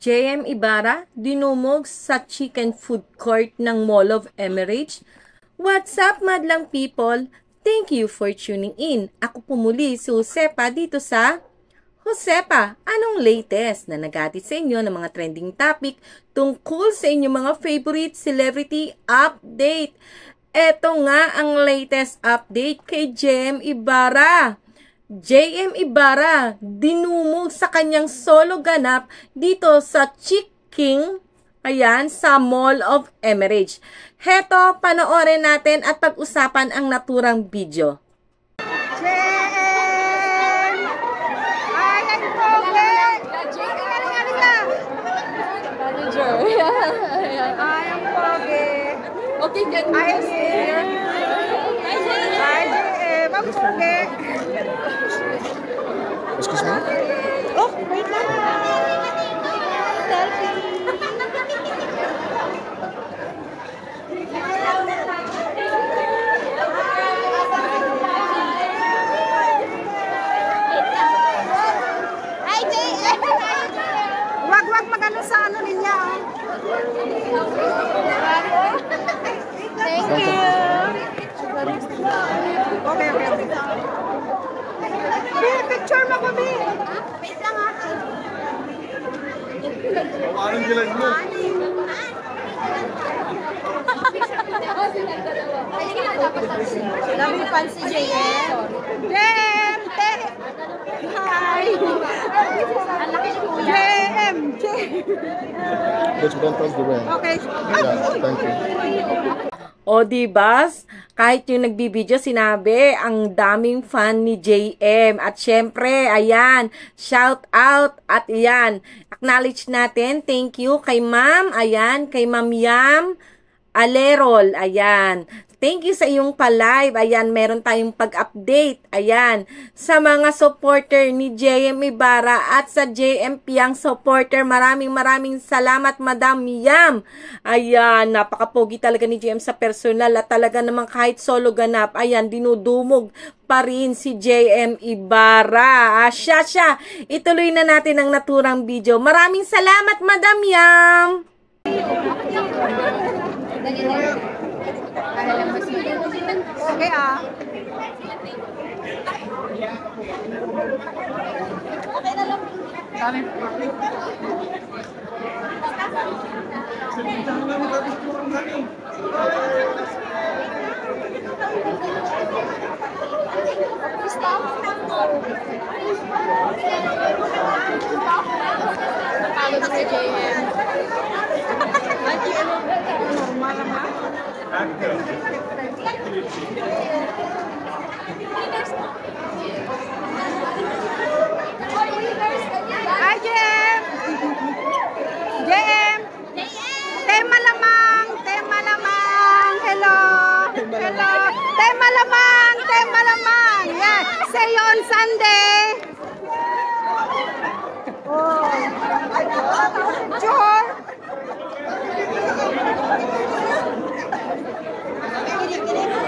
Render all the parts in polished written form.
JM Ibarra, dinumog sa chicken food court ng Mall of Emirates. What's up, madlang people? Thank you for tuning in. Ako pumuli si Josepa dito sa Josepa. Anong latest na nagatid sa inyo ng mga trending topic tungkol sa inyong mga favorite celebrity update? Eto nga ang latest update kay JM Ibarra. JM Ibarra dinumog sa kanyang solo ganap dito sa Chiking, ayan, sa Mall of Emirates. Heto, panoorin natin at pag-usapan ang naturang video. JM! Ayan po, manager. Ayan po, okay, get me here. Hi, JM. Ang pogi. Excuse me? Oh, wait lang. Selfie. Hi, JM. Wag magano sa ano niya. Thank you. Okay. Picture mo kami. Wait lang ha. Anong gilan mo? Dami fan si JM. JM! Hi! JM! Let's don't touch the rain. Okay. Yeah, thank you. O diba? Kahit yung nagbibideo sinabi, ang daming fan ni JM. At syempre, ayan, shout out at ayan, acknowledge natin, thank you kay ma'am, ayan, kay Ma'am Yam Alerol, ayan. Thank you sa iyong pa-live. Ayan, meron tayong pag-update. Ayan, sa mga supporter ni JM Ibarra at sa JM Piang supporter. Maraming salamat, Madam Yam. Ayan, napakapogi talaga ni JM sa personal at talaga naman kahit solo ganap. Ayan, dinudumog pa rin si JM Ibarra. Siya. Ituloy na natin ang naturang video. Maraming salamat, Madam Yam. Okay Okay na lang. Dami. Napagod na si JM. Normal naman. Hi, JM! JM! Tema lamang! Hello! Tema lamang! Yeah. See you on Sunday! Oh. Sure!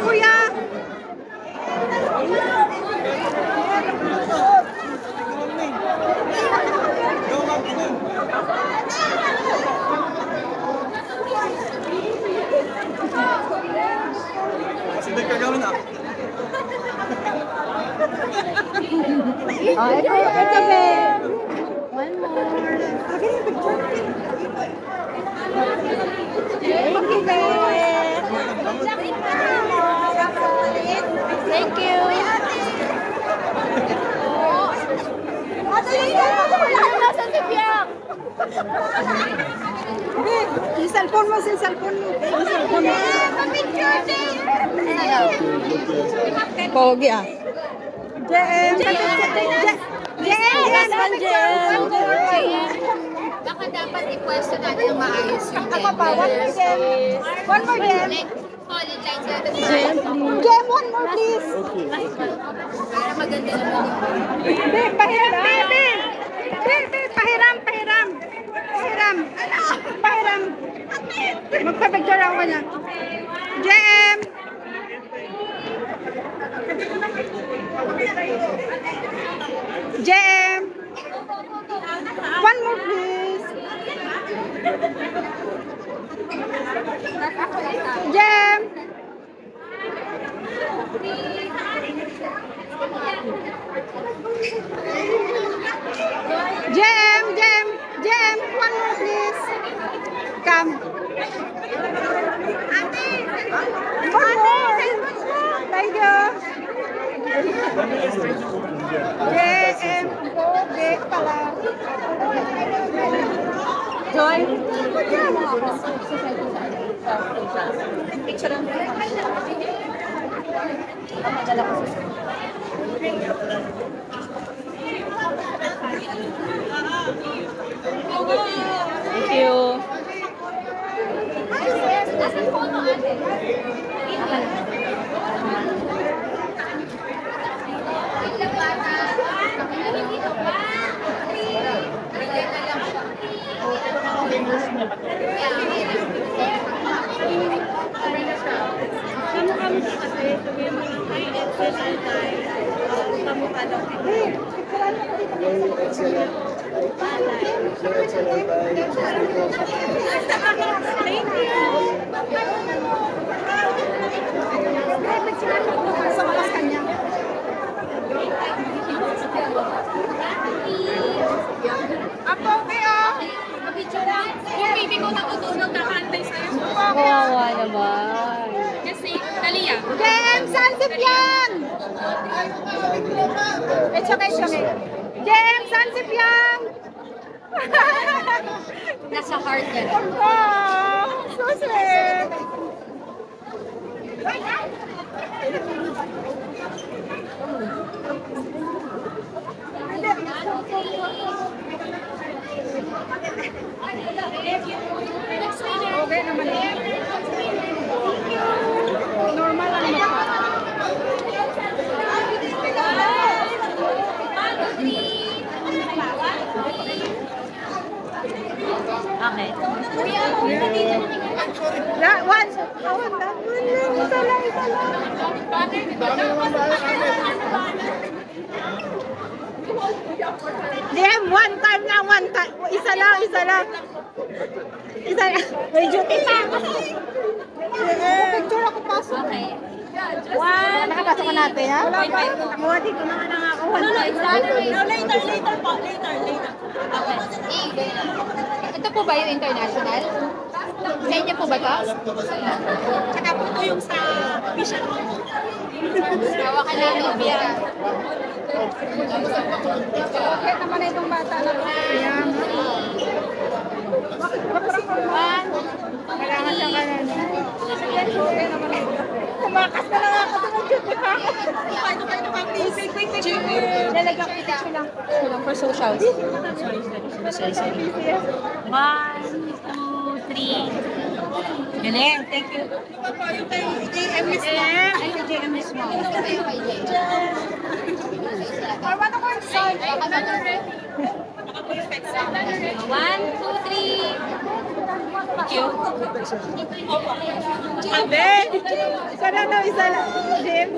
Kuya! Sige ka gawin na. Ito, babe. One more. Okay, picture. Thank you, babe. Thank you. Yung cellphone mo. Pogi JM. Baka dapat i-pwesto natin yung maayos yung Ako pa, one more JM. solid lines natin. JM, one more please. Para maganda naman. Pahiram. Magpapicture ako niya. JM. JM. One more please. Jem, one more please. Come. One more. Thank you. Jem, okay pala. Joy. Picture lang. Thank you. Apo, okay oh. Yung baby ko natutulog, nakantay sa'yo. Kawawa naman. Kasi, Talia. Jem, saan si Piang? It's okay. Jem, saan si Piang? Nasa heart yan. Oh, so sweet. Okay naman yan. Normal lang naman. Okay. One. Isa lang. Jem, one time. Isa lang. May duty pa. Picture ako pasok. Okay. One. Nakapasok ka natin, ha? Wala pa. Dito na nga ako. Later po. Okay. Ito po ba yung international? Sa inyo po ba ito? Tsaka po ito yung sa vision mo. Tawa ka na, Nobia. Kaya naman na itong bata na ito. Ayan. Kailangan siyang kanan. Kaya naman na ito. Kumakas na lang ako. Lalagyan ko picture lang. For socials. Sorry. 1, 2, 3. Galing. Thank you. Yung kay JM mismo. Ay, kay JM mismo. Parang ako yung son. 1, 2, 3. Thank you. Abe! Isa lang. JM.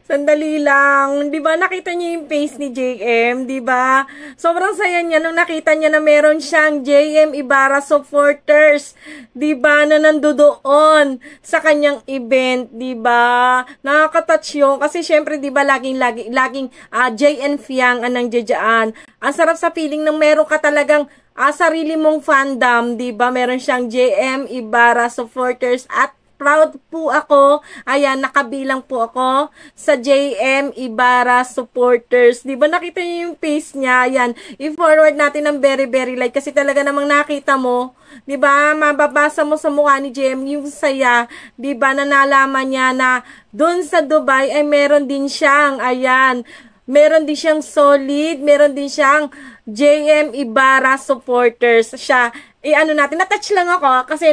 Sandali lang. 'Di ba nakita niyo yung face ni JM, 'di ba? Sobrang saya niya nung nakita niya na meron siyang JM Ibarra supporters, 'di ba? Na nandoon sa kanyang event, 'di ba? Nakaka-touch 'yun kasi syempre 'di ba laging JN Fiang ang nandiyan. Ang sarap sa feeling ng meron ka talagang sarili mong fandom, 'di ba? Meron siyang JM Ibarra supporters at proud po ako. Ayan, nakabilang po ako sa JM Ibarra supporters. Di ba nakita niyo yung face niya? Ayan, i-forward natin ng very light kasi talaga namang nakita mo. Di ba? Mababasa mo sa mukha ni JM yung saya. Di ba? Na nalaman niya na doon sa Dubai ay meron din siyang, ayan, meron din siyang solid, meron din siyang JM Ibarra supporters. Siya, natin, na-touch lang ako kasi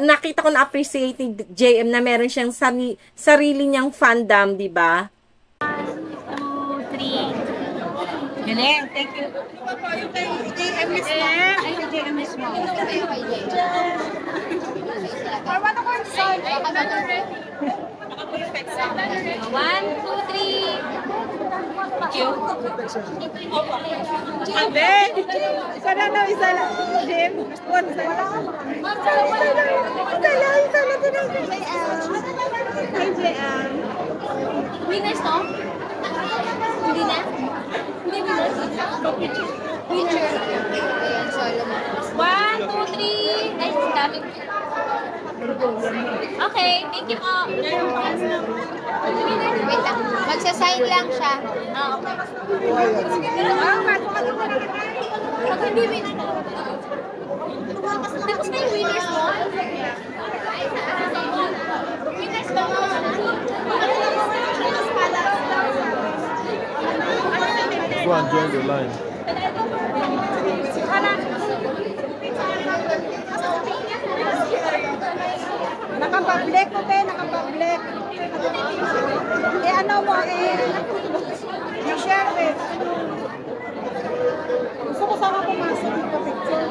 nakita ko na-appreciate ni JM na meron siyang sarili niyang fandom, di ba? 1, 2, 3. Galing, thank you. Yung kay JM mismo. Ay, kay JM mismo. Parang ako yung son. 1, 2, 3. Thank you. Ben! Isa lang. Jim? One, isa lang. Hi, JM. Winners, no? Hindi na? Hindi winners? Picture. Ayan, solo mo. 1, 2, 3. Ay, dami. Okay, thank you po. Wait lang. Magsasign lang siya. Ah, okay. Pag hindi winners, tapos na yung winners mo? Winners ba mo? Go and join the line. Nakapublic ko, Ben. Nakapublic. Ano mo, i-share, Ben. Gusto ko sana pumasok ng picture.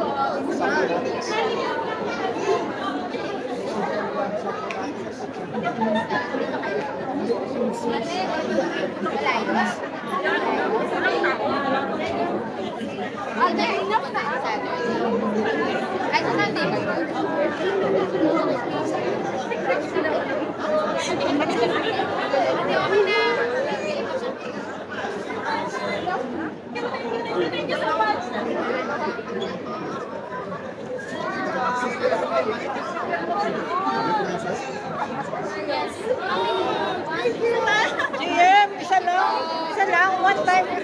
GM, isa lang, one time. 1,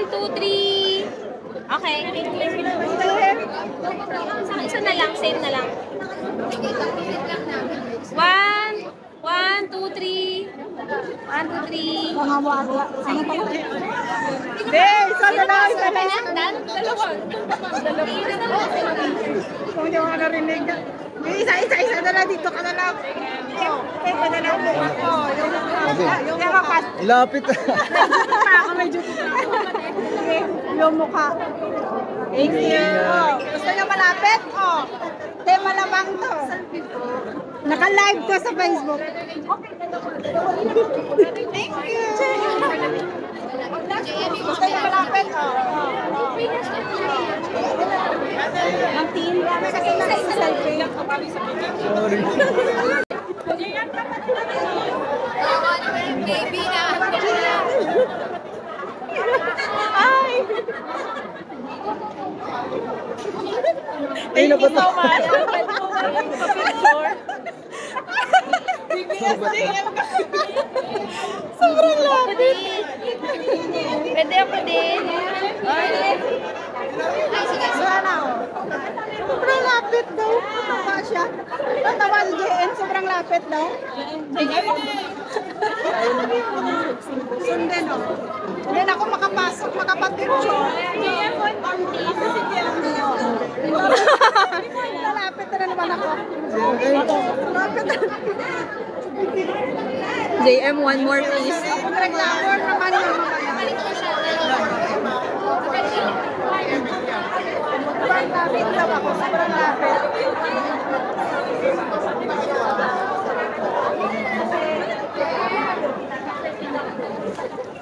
2, 3. Okay. Isa na lang, same na lang. 1, 2, 3. 1, 2, 3. Mga wala. Ano pa? Ben, isa lang. Dalawa. Kung hindi mo narinig. Isa na lang. Dito ka na lang. Ito na lang. Yung mukha. Lapit. Medyo yung mukha. Thank you. Gusto nyo malapit? Tema lamang to. Naka-live to sa Facebook. Thank you. Gusto nyo malapit? Ang team. Kasi nasa selfie. Baby na. Thank you so much. Sobrang lapit. Pwede ako din. Ay, sige. Sana. Sobrang lapit daw. Tama siya. Tatawa si JN. Sobrang lapit daw. Sundin o. Hindi na ako makapasok, makapag-picture. Nalapit na naman ako. Nalapit na. JM, one more please. Nag-reklamo naman yung sobrang lapit daw ako. Sobrang lapit.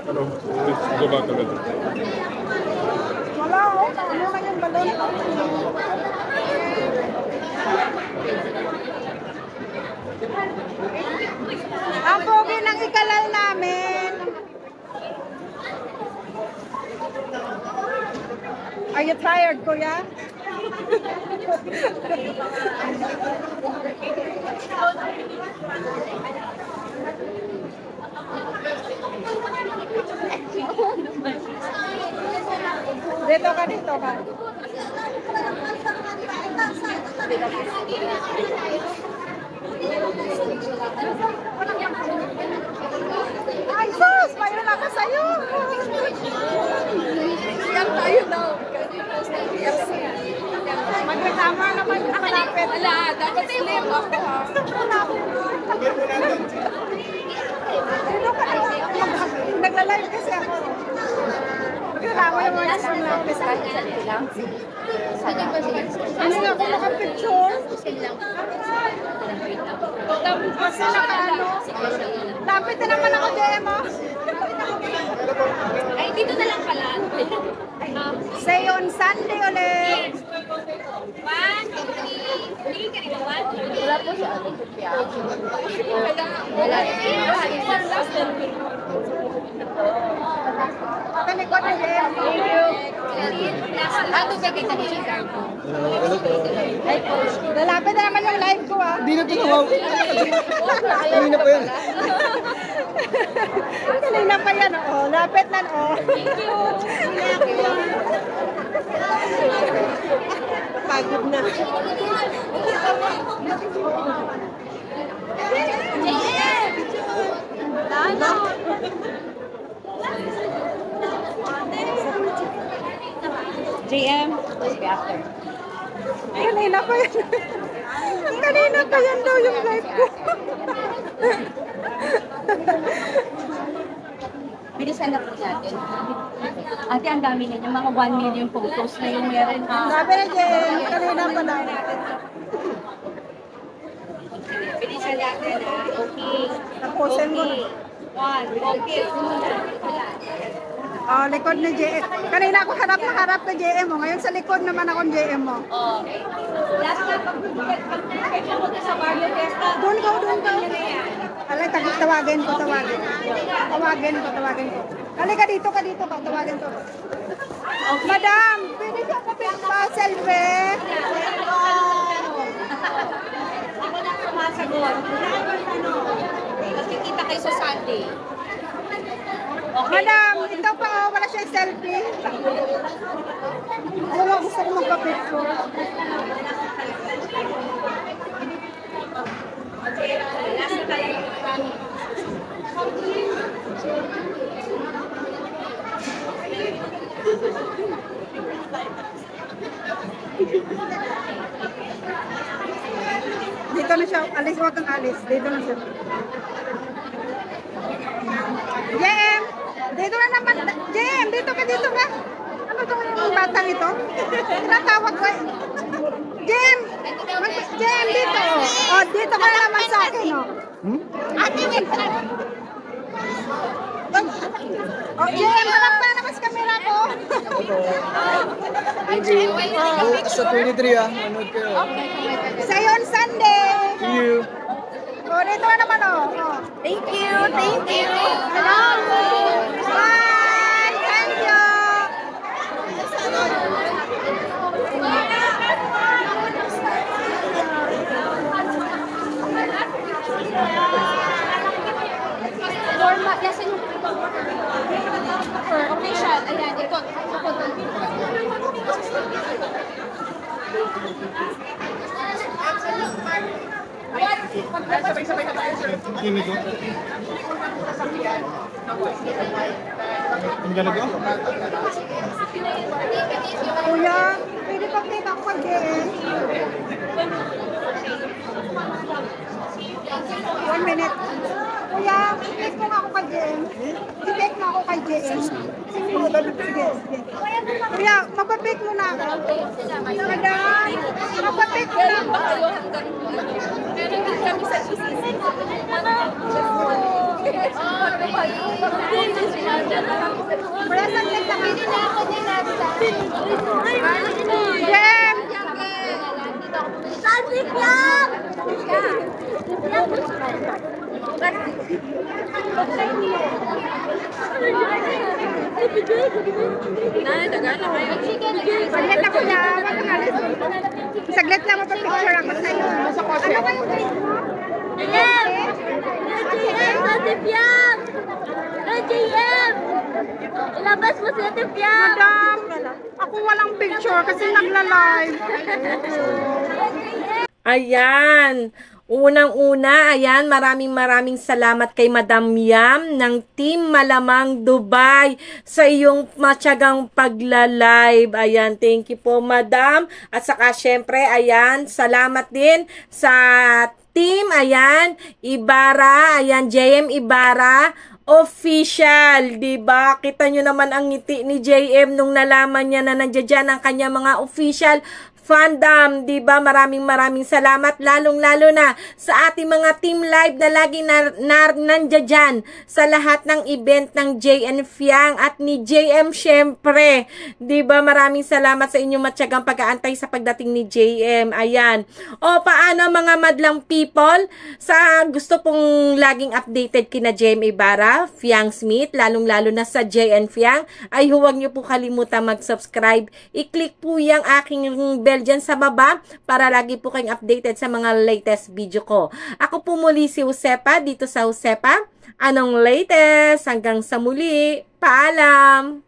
Hello. Go back a little. Wala ako. Ano na yung balon? Ang pogi ng ikalal namin. Are you tired, kuya? Dito ka, dito ka. Ay, sus! Mayroon ako sa'yo! Iyak tayo daw. Magreklamo naman ako malapit. Wala, dapat slim ako. Dito ka na. Nagla-live kasi ako. Magreklamo naman ako malapit. Ano nga ako makapicture? Kasi naka ano? Lapit na naman ako, Demo. Ay, dito na lang pala. Say on Sunday ulit. 1, 2, 3. Tingin ka rito, 1, 2, 3. Wala po siya. Wala. Talikod na JM. Thank you. Ano ba kita ni Chicago? Lalapit na naman yung live ko ah. Hindi na tumawa. Kanina pa yan. Kanina pa yan oh. Lapit na oh. Thank you. Pagod na. JM, after. Kanina pa yan. Kanina pa yan daw yung live ko. Bilisan na po natin. Ate, ang dami ninyo. Mga 1 million photos na yung meron. Sabi na JM, kanina pa lang. Bilisan natin ha. Okay. Tapusin mo. Okay. Oh, likod na JM. Kanina ako harap na harap na JM mo. Ngayon sa likod naman akong JM mo. Okay. Last na, pag-picture mo sa Barrio Fiesta. Doon ko. Alay, tawagin ko. Tawagin ko. Halika dito ka, tawagin ko. Madam, pwede siya pa selfie. Ako na sumasagot. Magkikita kayo sa Sunday. Madam, ito pa oh, wala siya selfie. Wala, gusto ko magpa-picture. Dito na siya, alis, huwag kang alis. Dito na siya. Jem! Dito na naman. Jem, dito ka. Ano itong batang ito? Tinatawag ko eh. Jem! Jem, dito. Oh, dito ka na naman sa akin, oh. Ate, wait. Oh, Jem, harap ka naman sa camera ko. Sa 23 ah. Manood kayo. Sa'yo on Sunday. See you. Oh, dito na naman, oh. Thank you. Hello. Bye. Thank you. Format, lesson official. Ayan, ito. Kimi ko. Ang gano'n ko? Kuya, pwede pag-take ako pag-GM? 1 minute. Kuya, i-take mo nga ako kay GM. I-take mo ako kay GM. Sige. Kuya, magpa-pick mo na ako. Madam, magpa-pick mo na ako. Meron din kami sa GCC. Kuya, saglit lang. Pwede na ako din nasa. GM! Salsik lang! Saglit ako na. Huwag kang alis. Saglit lang, magpa-picture ako sa'yo. Ano ba yung grade mo? JM! Salsik yan! JM! Ilabas mo si Ate Piang! Madam, ako walang picture kasi nagla-live. Ayan. Unang-una, ayan, maraming salamat kay Madam Yam ng Team Malamang Dubai sa iyong matyagang pagla-live. Ayan, thank you po, Madam. At saka, syempre, ayan, salamat din sa team, ayan, Ibarra, ayan, JM Ibarra, official, diba? Kita nyo naman ang ngiti ni JM nung nalaman niya na nandiyan ang kanya mga official fandom, 'di ba? Maraming salamat, lalong-lalo na sa ating mga team live na lagi nandiyan dyan sa lahat ng event ng JN Fiang at ni JM syempre. 'Di ba? Maraming salamat sa inyong matyagang pag-aantay sa pagdating ni JM. Ayan. O paano mga madlang people, sa gusto pong laging updated kina JM Ibarra, Fiang Smith, lalong-lalo na sa JN Fiang, ay huwag niyo po kalimutan mag-subscribe. I-click po yung aking bell dyan sa baba para lagi po kayong updated sa mga latest video ko. Ako po muli si Josepa dito sa Josepa. Anong latest? Hanggang sa muli. Paalam!